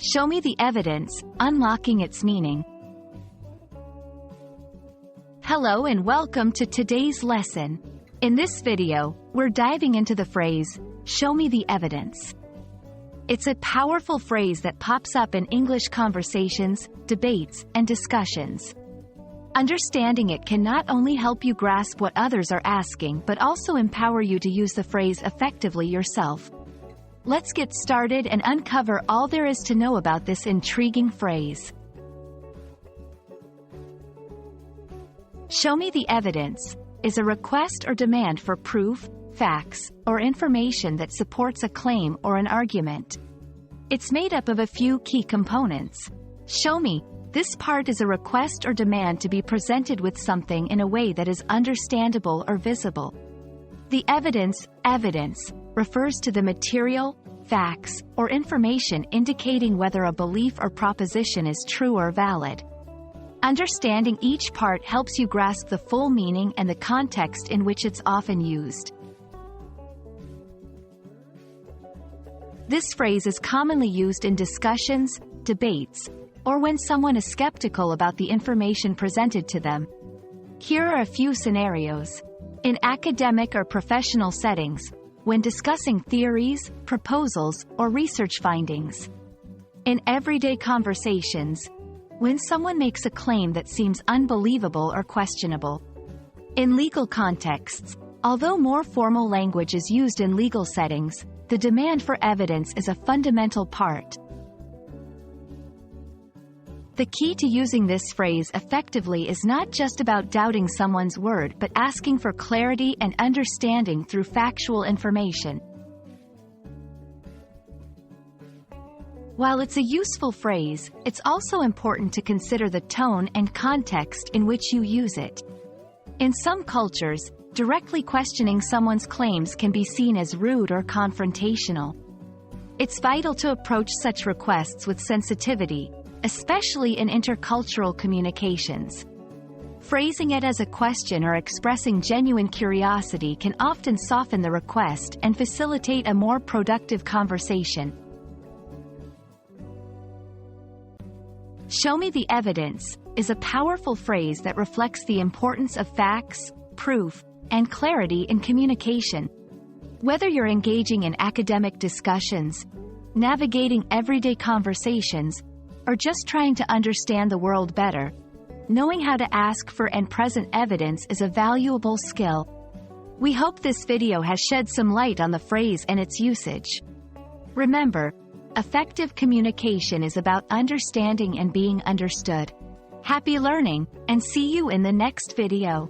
Show me the evidence, unlocking its meaning. Hello and welcome to today's lesson. In this video, we're diving into the phrase, show me the evidence. It's a powerful phrase that pops up in English conversations, debates, and discussions. Understanding it can not only help you grasp what others are asking but also empower you to use the phrase effectively yourself. Let's get started and uncover all there is to know about this intriguing phrase. Show me the evidence is a request or demand for proof, facts, or information that supports a claim or an argument. It's made up of a few key components. Show me. This part is a request or demand to be presented with something in a way that is understandable or visible. The evidence refers to the material, facts, or information indicating whether a belief or proposition is true or valid. Understanding each part helps you grasp the full meaning and the context in which it's often used. This phrase is commonly used in discussions, debates, or when someone is skeptical about the information presented to them. Here are a few scenarios. In academic or professional settings, when discussing theories, proposals, or research findings. In everyday conversations, when someone makes a claim that seems unbelievable or questionable. In legal contexts, although more formal language is used in legal settings, the demand for evidence is a fundamental part. The key to using this phrase effectively is not just about doubting someone's word but asking for clarity and understanding through factual information. While it's a useful phrase, it's also important to consider the tone and context in which you use it. In some cultures, directly questioning someone's claims can be seen as rude or confrontational. It's vital to approach such requests with sensitivity, especially in intercultural communications. Phrasing it as a question or expressing genuine curiosity can often soften the request and facilitate a more productive conversation. Show me the evidence is a powerful phrase that reflects the importance of facts, proof, and clarity in communication. Whether you're engaging in academic discussions, navigating everyday conversations, or just trying to understand the world better, knowing how to ask for and present evidence is a valuable skill. We hope this video has shed some light on the phrase and its usage. Remember, effective communication is about understanding and being understood. Happy learning, and see you in the next video.